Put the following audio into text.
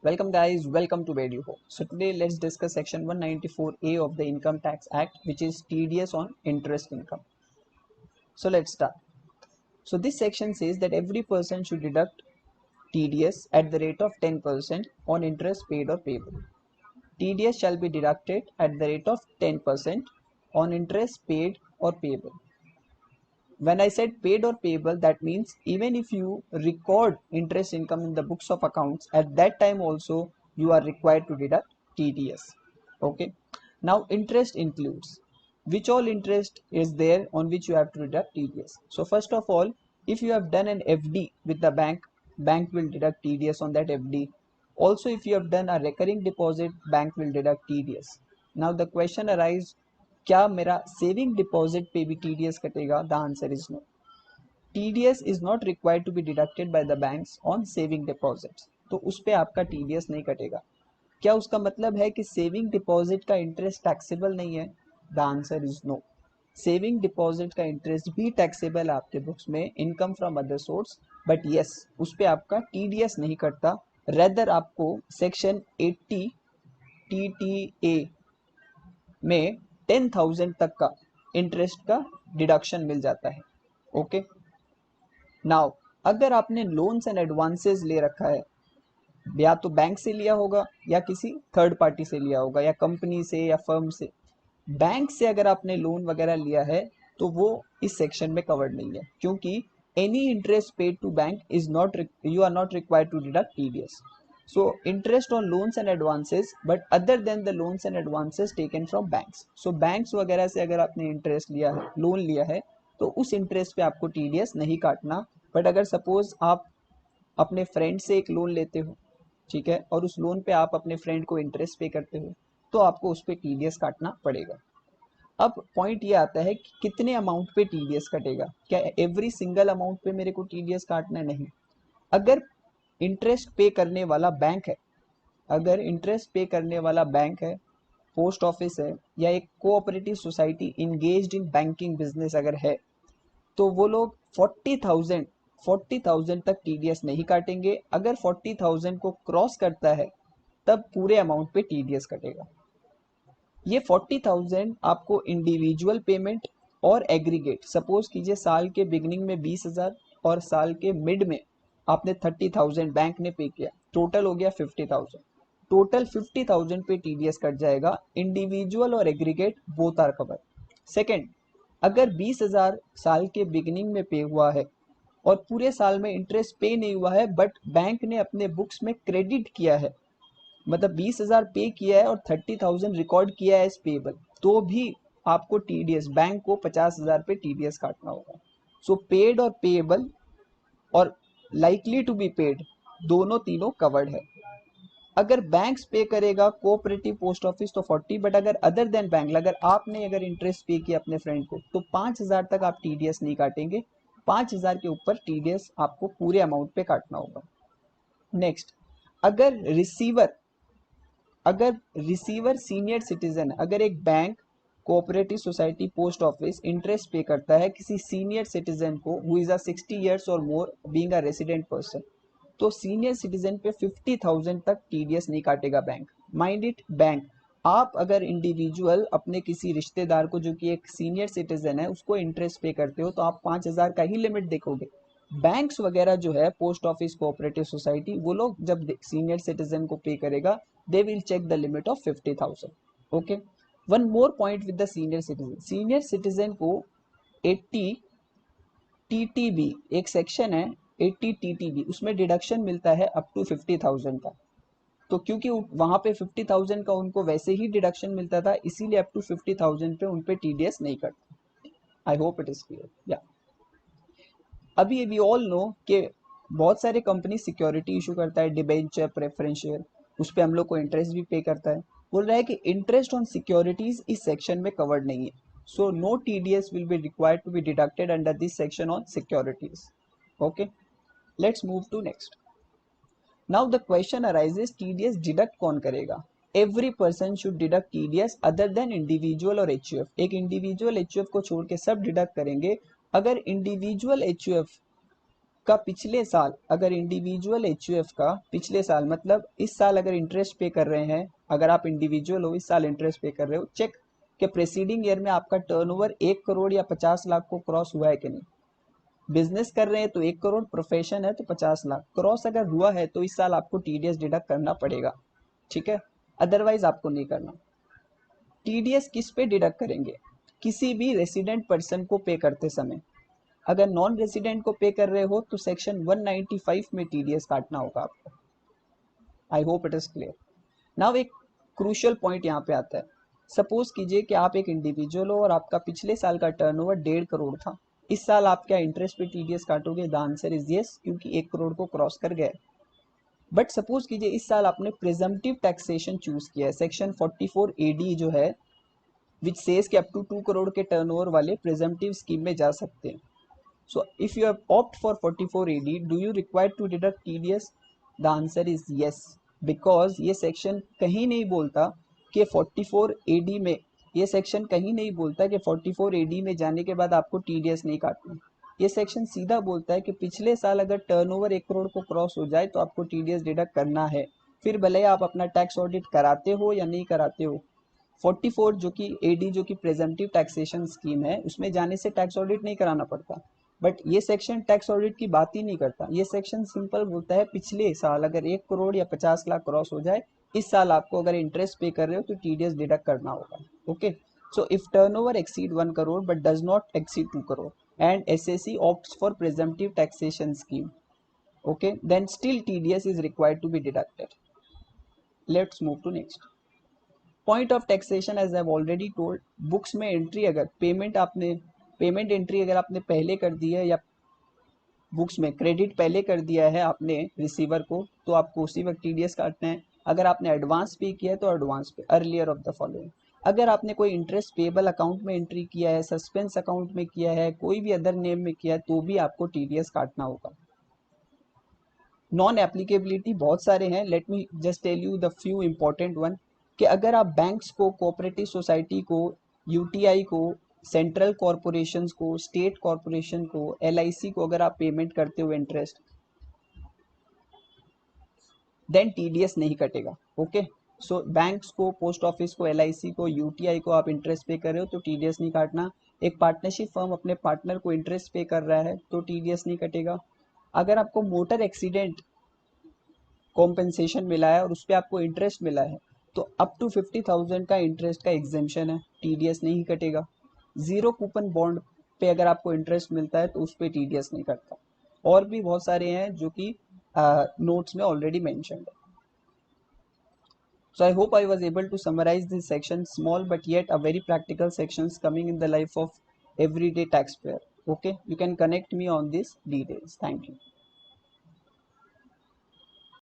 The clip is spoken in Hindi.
Welcome guys, welcome to Bedu. So today let's discuss section 194A of the Income Tax Act, which is TDS on interest income. So let's start. So this section says that every person should deduct TDS at the rate of 10% on interest paid or payable. TDS shall be deducted at the rate of 10% on interest paid or payable. When I said paid or payable, that means even if you record interest income in the books of accounts, at that time also you are required to deduct TDS. Okay. Now interest includes which all interest is there on which you have to deduct TDS. So first of all, if you have done an FD with the bank will deduct TDS on that FD. Also, if you have done a recurring deposit, bank will deduct TDS. Now the question arises, क्या मेरा सेविंग डिपॉजिट पे भी टीडीएस कटेगा? The answer is no. TDS is not required to be deducted by the banks on saving deposits. तो उस पे आपका टीडीएस नहीं कटेगा. क्या उसका मतलब है कि सेविंग डिपॉजिट का इंटरेस्ट टैक्सेबल नहीं है? The answer is no. Saving deposit का इंटरेस्ट भी टैक्सेबल है आपके बुक्स में, income from other source, but yes उस पे आपका टीडीएस नहीं कटता. रेदर आपको सेक्शन 80 टीटीए में 10,000 तक का इंटरेस्ट का डिडक्शन मिल जाता है. ओके. नाउ अगर आपने लोन्स एंड एडवांसेस ले रखा है, या तो बैंक से लिया होगा या किसी थर्ड पार्टी से लिया होगा या कंपनी से या फर्म से, बैंक से अगर आपने लोन वगैरह लिया है तो वो इस सेक्शन में कवर्ड नहीं है, क्योंकि any interest paid to bank is not, you are not required to deduct TDS. So interest on loans and advances, but other than the loans and advances taken from banks. So banks वगैरह से अगर आपने इंटरेस्ट लिया है, लोन लिया है, तो उस इंटरेस्ट पे आपको टीडीएस नहीं काटना. बट अगर सपोज आप अपने फ्रेंड से एक लोन लेते हो, ठीक है, और उस लोन पे आप अपने फ्रेंड को इंटरेस्ट पे करते हो, तो आपको उस पर टीडीएस काटना पड़ेगा. अब पॉइंट ये आता है कि कितने अमाउंट पे टीडीएस कटेगा. क्या एवरी सिंगल अमाउंट पे मेरे को टीडीएस काटना है? नहीं. अगर इंटरेस्ट पे करने वाला बैंक है, अगर इंटरेस्ट पे करने वाला बैंक है, पोस्ट ऑफिस है, या एक cooperative society engaged in banking business अगर है, तो वो लोग 40,000 तक टीडीएस नहीं काटेंगे. अगर 40,000 को क्रॉस करता है तब पूरे अमाउंट पे टीडीएस कटेगा. ये 40,000 आपको इंडिविजुअल पेमेंट और एग्रीगेट, सपोज कीजिए साल के बिगिनिंग में 20,000 और साल के मिड में आपने 30,000 बैंक ने पे किया, टोटल हो गया 50,000. टोटल 50,000 पे टीडीएस कट जाएगा. इंडिविजुअल और aggregate both are cover. Second, अगर 20,000 साल के बिगिनिंग में पे हुआ है और पूरे साल में इंटरेस्ट पे नहीं हुआ है, बट बैंक ने अपने बुक्स में क्रेडिट किया है, मतलब 20,000 पे किया है और 30,000 रिकॉर्ड किया है एज पेबल, तो भी आपको टीडीएस, बैंक को 50,000 पे टीडीएस काटना होगा. सो पेड और पेएबल और लाइकली टू बी पेड दोनों तीनों कवर्ड है. अगर बैंक्स पे करेगा, कोऑपरेटिव, पोस्ट ऑफिस, तो 40, बट अगर अदर देन बैंक, अगर आपने अगर इंटरेस्ट पे किया अपने फ्रेंड को, तो 5,000 तक आप टीडीएस नहीं काटेंगे. 5,000 के ऊपर टीडीएस आपको पूरे अमाउंट पे काटना होगा. नेक्स्ट, अगर रिसीवर सीनियर सिटीजन, अगर एक bank, cooperative society, post office interest पे करता है किसी सीनियर सिटीजन को हु इज अ 60 ईयर्स और मोर बीइंग अ रेसिडेंट पर्सन, तो सीनियर सिटीजन पे 50,000 तक टीडीएस नहीं काटेगा बैंक. Mind it, bank. आप अगर इंडिविजुअल अपने किसी रिश्तेदार को जो कि एक सीनियर सिटीजन है उसको इंटरेस्ट पे करते हो, तो आप 5,000 का ही लिमिट देखोगे. बैंक्स वगैरह जो है, पोस्ट ऑफिस, कोऑपरेटिव सोसाइटी, वो लोग जब सीनियर सिटीजन को पे करेगा, they will check the limit of 50,000. Okay. One more point with the senior citizen. Senior citizen को 80 टीटीबी एक सेक्शन है, 80 टीटीबी, उसमें डिडक्शन मिलता है अप टू 50,000 का. तो क्योंकि वहां पे 50,000 का उनको वैसे ही डिडक्शन मिलता था, इसीलिए अप टू 50,000 पे उन पे टीडीएस नहीं कटता. I hope it is clear. या अभी वी ऑल नो कि बहुत सारे कंपनी सिक्योरिटी इशू करता है, डिबेंचर, प्रेफरेंस शेयर, उस पर हम लोग को इंटरेस्ट भी पे करता है. बोल रहा है कि इंटरेस्ट ऑन सिक्योरिटीज इस सेक्शन में कवर्ड नहीं है, so no TDS will be required to be deducted under this section on securities. Okay, let's move to next. Now the question arises, TDS deduct कौन करेगा? Every person should deduct TDS other than individual और एचयूएफ. एक इंडिविजुअल एचयूएफ को छोड़ के सब डिडक्ट करेंगे. अगर इंडिविजुअल एचयूएफ का पिछले साल अगर इंडिविजुअल एचयूएफ का पिछले साल मतलब इस साल अगर इंटरेस्ट पे कर रहे हैं, अगर आप इंडिविजुअल हो इस साल इंटरेस्ट पे कर रहे हो, चेक कि प्रेसीडिंग ईयर में आपका टर्नओवर 1 करोड़ या 50 लाख को क्रॉस हुआ है कि नहीं। बिजनेस कर रहे हैं तो 1 करोड़, प्रोफेशन है तो 50 लाख, क्रॉस अगर हुआ है तो इस साल आपको टीडीएस डिडक्ट करना पड़ेगा, ठीक है, अदरवाइज आपको नहीं करना। टीडीएस किस पे डिडक्ट करेंगे, किसी भी रेसिडेंट पर्सन को पे करते समय। अगर नॉन रेसिडेंट को पे कर रहे हो तो सेक्शन 195 में टीडीएस काटना होगा आपको। I hope it is clear. Now एक क्रूशियल पॉइंट यहाँ पे आता है। सपोज कीजिए कि आप एक इंडिविजुअल हो और आपका पिछले साल का टर्नओवर 1.5 करोड़ था, इस साल आप क्या इंटरेस्ट पे टीडीएस काटोगे? द आंसर इज यस, क्योंकि 1 करोड़ को क्रॉस कर गए। बट सपोज कीजिए इस साल आपने प्रिजम्पटिव टैक्सेशन चूज किया है, सेक्शन 44 AD जो है, विच सेज कि अप टू 2 करोड़ के टर्नओवर वाले प्रिजम्पटिव स्कीम में जा सकते हैं। So if you have opt for 44 AD, do you require to deduct TDS? The answer is yes, because ये सेक्शन कहीं नहीं बोलता कि 44 AD में, ये सेक्शन कहीं नहीं बोलता कि 44 AD में जाने के बाद आपको TDS नहीं काटना। ये सेक्शन सीधा बोलता है कि पिछले साल अगर टर्नओवर 1 करोड़ को क्रॉस हो जाए तो आपको TDS डिडक्ट करना है, फिर भले आप अपना टैक्स ऑडिट कराते हो या नहीं कराते हो। 44 जो कि AD जो कि प्रेजेंटिव टैक्सेशन स्कीम है, उसमें जाने से टैक्स ऑडिट नहीं कराना पड़ता। बट ये सेक्शन टैक्स ऑडिट की बात ही नहीं करता। ये सेक्शन सिंपल बोलता है पिछले साल अगर 1 करोड़ या 50 लाख क्रॉस हो जाए, इस साल आपको अगर इंटरेस्ट पे कर रहे हो तो टीडीएस डिडक्ट करना होगा। Okay, so if turnover exceed 1 crore but does not exceed 2 crore and SSC opts for presumptive taxation scheme, okay, then still TDS is required to be deducted. Let's move to next point of taxation. As I've already told, books में एंट्री अगर पेमेंट एंट्री अगर आपने पहले कर दी है या बुक्स में क्रेडिट पहले कर दिया है आपने रिसीवर को, तो आपको उसी वक्त टीडीएस काटना है। अगर आपने एडवांस पे किया है तो एडवांस पे, अर्लियर ऑफ द फॉलोइंग। अगर आपने कोई इंटरेस्ट पेबल अकाउंट में एंट्री किया है, सस्पेंस अकाउंट में किया है, कोई भी अदर नेम में किया है, तो भी आपको टीडीएस काटना होगा। नॉन एप्लीकेबिलिटी बहुत सारे हैं, let me just tell you the few important one, कि अगर आप बैंक्स को, कोऑपरेटिव सोसाइटी को, यूटीआई को, सेंट्रल कॉरपोरेशंस को, स्टेट कॉरपोरेशन को, एलआईसी को अगर आप पेमेंट करते हो इंटरेस्ट, देन टीडीएस नहीं कटेगा। ओके, सो बैंक्स को, पोस्ट ऑफिस को, एलआईसी को, यूटीआई को आप इंटरेस्ट पे कर रहे हो तो टीडीएस नहीं काटना। एक पार्टनरशिप फर्म अपने पार्टनर को इंटरेस्ट पे कर रहा है तो टीडीएस नहीं कटेगा। अगर आपको मोटर एक्सीडेंट कॉम्पेंसेशन मिला है और उस पर आपको इंटरेस्ट मिला है तो अप टू 50,000 का इंटरेस्ट का एग्जेम्पशन है, टीडीएस नहीं कटेगा। जीरो कूपन बॉन्ड पे अगर आपको इंटरेस्ट मिलता है तो उस पर टीडीएस नहीं कटता। और भी बहुत सारे हैं जो कि नोट्स में ऑलरेडी मेंशन्ड है। So I hope I was able to summarize this section, small but yet a very practical sections coming in the life of everyday taxpayer. Okay, you can connect me on these details. Thank you.